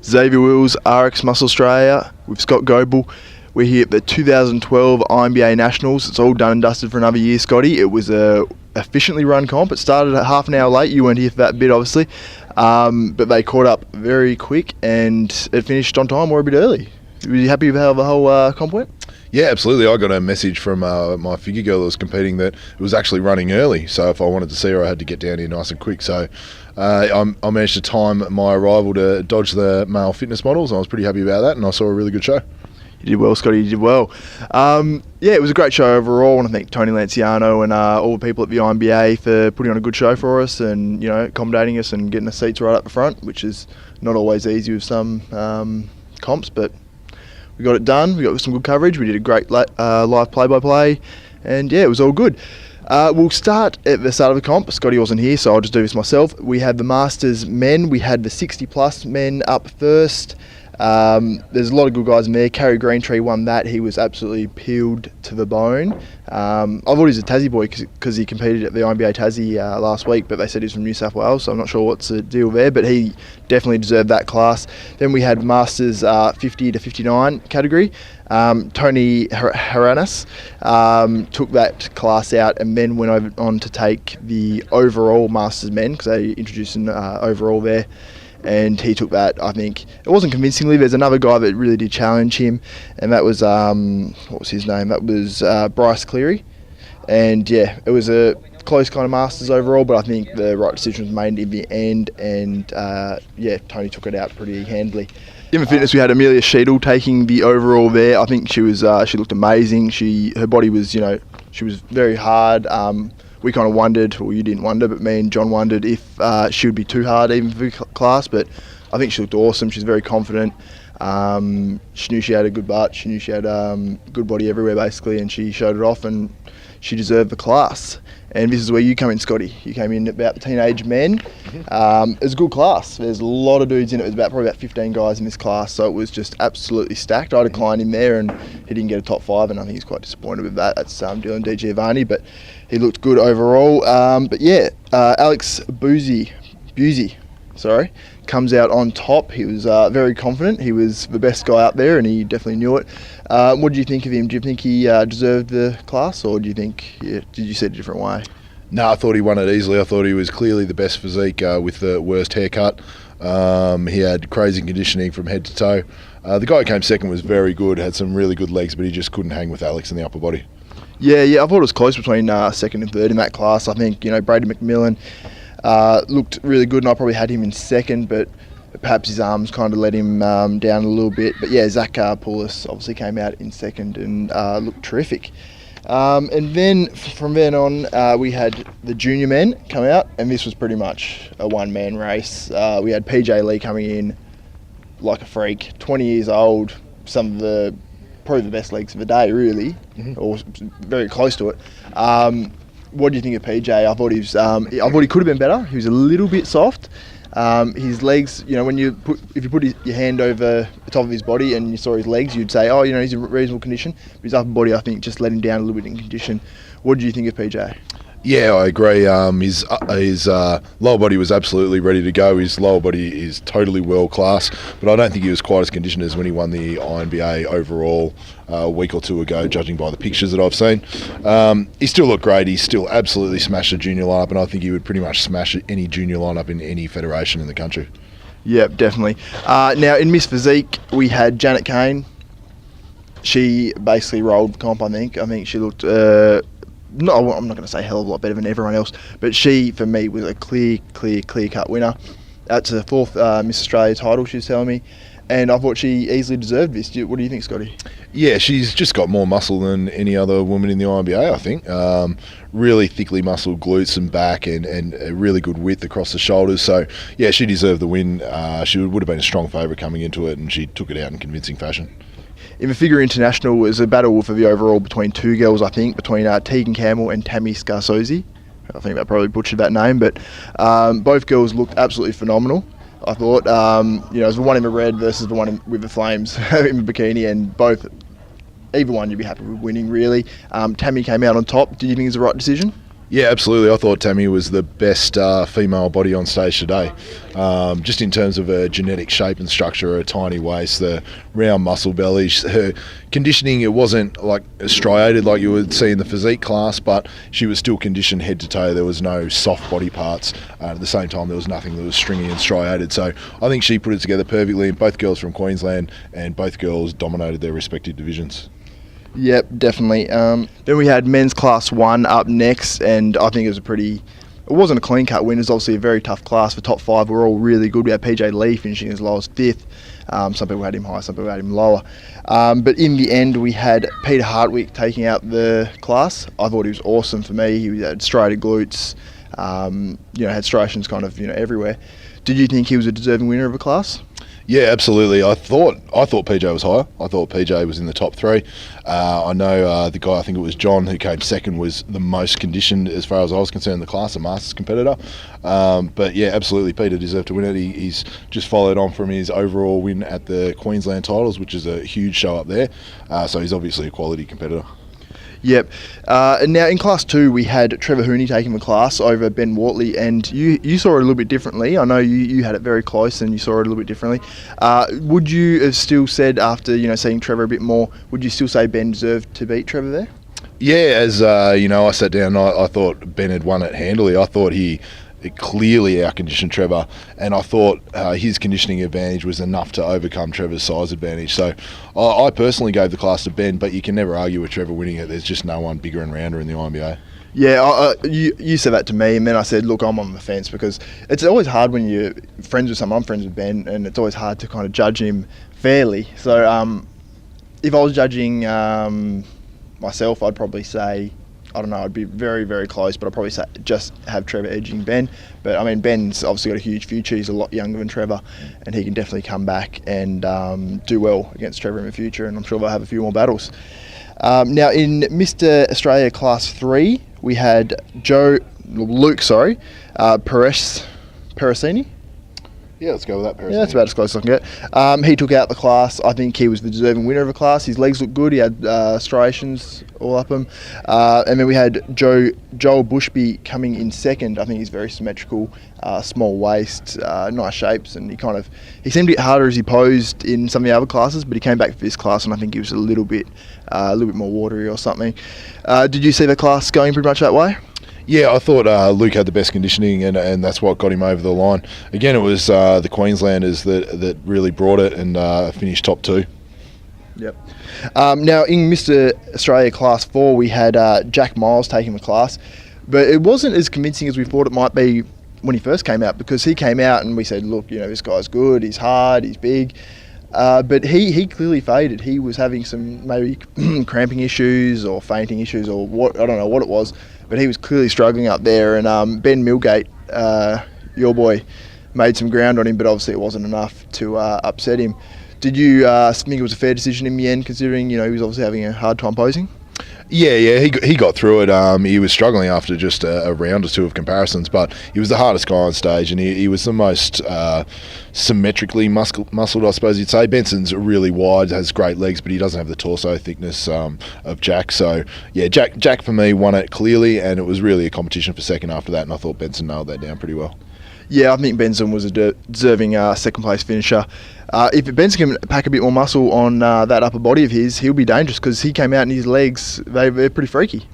Xavier Wills, aprox Muscle Australia, with Scott Goble. We're here at the 2012 INBA Nationals. It's all done and dusted for another year, Scotty. It was a efficiently run comp. It started at half an hour late. You weren't here for that bit, obviously. But they caught up very quick and it finished on time or a bit early. Were you happy with how the whole comp went? Yeah, absolutely. I got a message from my figure girl that was competing that it was actually running early. So if I wanted to see her, I had to get down here nice and quick. So I managed to time my arrival to dodge the male fitness models. I was pretty happy about that, and I saw a really good show. You did well, Scotty. You did well. Yeah, it was a great show overall. I want to thank Tony Lanciano and all the people at the INBA for putting on a good show for us and, you know, accommodating us and getting the seats right up the front, which is not always easy with some comps, but we got it done. We got some good coverage. We did a great live play-by-play, and yeah, it was all good. We'll start at the start of the comp. Scotty wasn't here, so I'll just do this myself. We had the Masters men. We had the 60-plus men up first. There's a lot of good guys in there. Carrie Greentree won that. He was absolutely peeled to the bone. I thought he was a Tassie boy because he competed at the INBA Tassie last week, but they said he's from New South Wales, so I'm not sure what's the deal there, but he definitely deserved that class. Then we had Masters 50 to 59 category. Tony Haranis took that class out and then went on to take the overall Masters men, because they introduced an overall there. And he took that, I think, it wasn't convincingly. There's another guy that really did challenge him, and that was, what was his name? That was Bryce Cleary. And yeah, it was a close kind of Masters overall, but I think the right decision was made in the end, and yeah, Tony took it out pretty handily. In the fitness, we had Amelia Sheedle taking the overall there. I think she was, she looked amazing. Her body was, you know, she was very hard. We kind of wondered, well, you didn't wonder, but me and John wondered if she would be too hard even for the class, but I think she looked awesome. She's very confident. She knew she had a good butt. She knew she had good body everywhere, basically, and she showed it off, and she deserved the class. And this is where you come in, Scotty. You came in about the teenage men. It was a good class. There's a lot of dudes in it. It was probably about 15 guys in this class, so it was just absolutely stacked. I declined him there, and he didn't get a top 5, and I think he's quite disappointed with that. That's Dylan DiGiovanni, but he looked good overall. But yeah, Alex Busey, comes out on top. He was very confident. He was the best guy out there, and he definitely knew it. What did you think of him? Do you think he deserved the class, or do you think, did you see it a different way? No, I thought he won it easily. I thought he was clearly the best physique with the worst haircut. He had crazy conditioning from head to toe. The guy who came second was very good, had some really good legs, but he just couldn't hang with Alex in the upper body. Yeah, I thought it was close between second and third in that class. I think, you know, Brady McMillan looked really good, and I probably had him in second, but perhaps his arms kind of let him down a little bit. But yeah, Zach Poulos obviously came out in second and looked terrific. And then from then on, we had the junior men come out, and this was pretty much a one-man race. We had PJ Lee coming in like a freak, 20 years old, probably the best legs of the day, really, or very close to it. What do you think of PJ? I thought he could have been better. He was a little bit soft. His legs, you know, if you put your hand over the top of his body and you saw his legs, you'd say, oh, you know, he's in reasonable condition. But his upper body, I think, just let him down a little bit in condition. What do you think of PJ? Yeah, I agree. His lower body was absolutely ready to go. His lower body is totally world class, but I don't think he was quite as conditioned as when he won the INBA overall a week or two ago, judging by the pictures that I've seen. He still looked great. He still absolutely smashed the junior lineup, and I think he would pretty much smash any junior lineup in any federation in the country. Yep, definitely. Now, in Miss Physique, we had Janet Kane. She basically rolled the comp, I think. I think she looked... No, I'm not going to say a hell of a lot better than everyone else, but she, for me, was a clear-cut winner. That's her fourth Miss Australia title, she was telling me, and I thought she easily deserved this. What do you think, Scotty? Yeah, she's just got more muscle than any other woman in the INBA, I think. Really thickly muscled glutes and back, and a really good width across the shoulders. So, yeah, she deserved the win. She would have been a strong favourite coming into it, and she took it out in convincing fashion. In the figure international, it was a battle for the overall between two girls, I think, between Tegan Campbell and Tammy Scarsozi. I think that probably butchered that name, but both girls looked absolutely phenomenal. I thought, you know, it was the one in the red versus the one with the flames in the bikini, and either one you'd be happy with winning, really. Tammy came out on top. Do you think it's the right decision? Yeah, absolutely. I thought Tammy was the best female body on stage today. Just in terms of her genetic shape and structure, her tiny waist, the round muscle belly, her conditioning, it wasn't like striated like you would see in the physique class, but she was still conditioned head to toe. There was no soft body parts. At the same time, there was nothing that was stringy and striated. So I think she put it together perfectly. Both girls from Queensland, and both girls dominated their respective divisions. Yep, definitely. Then we had men's class 1 up next, and I think it wasn't a clean cut win. It was obviously a very tough class. For top 5, we're all really good. We had PJ Lee finishing as low as 5th. Some people had him high, some people had him lower. But in the end, we had Peter Hartwick taking out the class. I thought he was awesome for me. He had striated glutes, had striations kind of everywhere. Did you think he was a deserving winner of a class? Yeah, absolutely. I thought PJ was higher. I thought PJ was in the top 3. I know the guy, I think it was John, who came second, was the most conditioned as far as I was concerned in the class, a Masters competitor. But yeah, absolutely, Peter deserved to win it. He's just followed on from his overall win at the Queensland titles, which is a huge show up there. So he's obviously a quality competitor. Yep. And now in class 2, we had Trevor Hooney taking the class over Ben Wortley, and you saw it a little bit differently. I know you had it very close and you saw it a little bit differently. Would you have still said, after seeing Trevor a bit more, would you still say Ben deserved to beat Trevor there? Yeah, as I sat down, I thought Ben had won it handily. I thought he clearly out-conditioned Trevor, and I thought his conditioning advantage was enough to overcome Trevor's size advantage. So I personally gave the class to Ben, but you can never argue with Trevor winning it. There's just no one bigger and rounder in the INBA. Yeah, you said that to me, and then I said, look, I'm on the fence, because it's always hard when you're friends with someone. I'm friends with Ben, and it's always hard to kind of judge him fairly. So if I was judging myself, I'd probably say, I don't know, I'd be very, very close, but I'd probably say just have Trevor edging Ben. But I mean, Ben's obviously got a huge future. He's a lot younger than Trevor, and he can definitely come back and do well against Trevor in the future, and I'm sure they'll have a few more battles. Now in Mr. Australia Class 3, we had Luke Peresini. Yeah, let's go with that. Yeah, that's about as close as I can get. He took out the class. I think he was the deserving winner of the class. His legs looked good. He had striations all up him. And then we had Joel Bushby coming in second. I think he's very symmetrical, small waist, nice shapes, and he seemed to get harder as he posed in some of the other classes, but he came back for this class, and I think he was a little bit more watery or something. Did you see the class going pretty much that way? Yeah, I thought Luke had the best conditioning, and that's what got him over the line. Again, it was the Queenslanders that really brought it and finished top 2. Yep. Now, in Mr. Australia Class 4, we had Jack Miles taking the class, but it wasn't as convincing as we thought it might be when he first came out, because he came out and we said, look, this guy's good, he's hard, he's big. But he clearly faded. He was having some maybe cramping issues or fainting issues or what, I don't know what it was, but he was clearly struggling up there. And Ben Milgate, your boy, made some ground on him, but obviously it wasn't enough to upset him. Did you think it was a fair decision in the end, considering he was obviously having a hard time posing? Yeah, he got through it. He was struggling after just a round or two of comparisons, but he was the hardest guy on stage, and he was the most symmetrically muscled, I suppose you'd say. Benson's really wide, has great legs, but he doesn't have the torso thickness of Jack. So, yeah, Jack for me won it clearly, and it was really a competition for second after that, and I thought Benson nailed that down pretty well. Yeah, I think Benson was a deserving second place finisher. If Benson can pack a bit more muscle on that upper body of his, he'll be dangerous, because he came out and his legs, they're pretty freaky.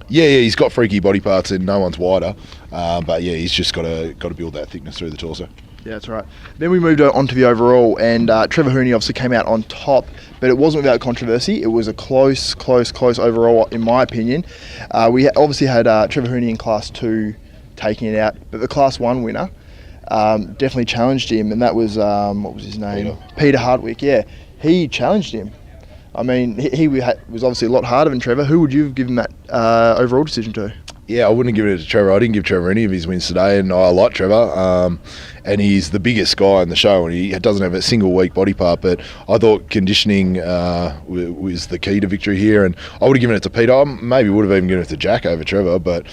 Yeah, he's got freaky body parts and no one's wider. But yeah, he's just got to build that thickness through the torso. Yeah, that's right. Then we moved on to the overall, and Trevor Hooney obviously came out on top, but it wasn't without controversy. It was a close overall, in my opinion. We obviously had Trevor Hooney in Class 2 taking it out, but the Class 1 winner definitely challenged him, and that was, what was his name? Peter Hartwick, yeah. He challenged him. I mean, he was obviously a lot harder than Trevor. Who would you have given that overall decision to? Yeah, I wouldn't have given it to Trevor. I didn't give Trevor any of his wins today, and I like Trevor. And he's the biggest guy in the show, and he doesn't have a single weak body part. But I thought conditioning was the key to victory here, and I would have given it to Peter. I maybe would have even given it to Jack over Trevor, but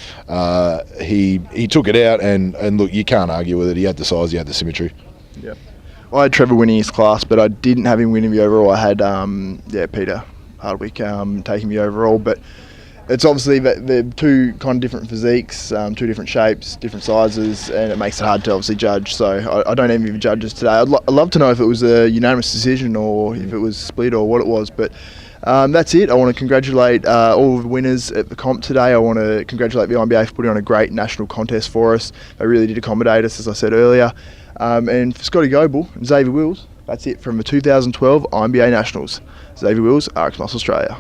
he took it out, and look, you can't argue with it. He had the size, he had the symmetry. Yeah. I had Trevor winning his class, but I didn't have him winning the overall. I had Peter Hardwick taking the overall. But it's obviously that they're two kind of different physiques, two different shapes, different sizes, and it makes it hard to obviously judge. So I don't envy the judges today. I'd love to know if it was a unanimous decision or if it was split or what it was, but that's it. I want to congratulate all of the winners at the comp today. I want to congratulate the INBA for putting on a great national contest for us. They really did accommodate us, as I said earlier. And for Scotty Goble and Xavier Wills, that's it from the 2012 INBA Nationals. Xavier Wills, aprox Australia.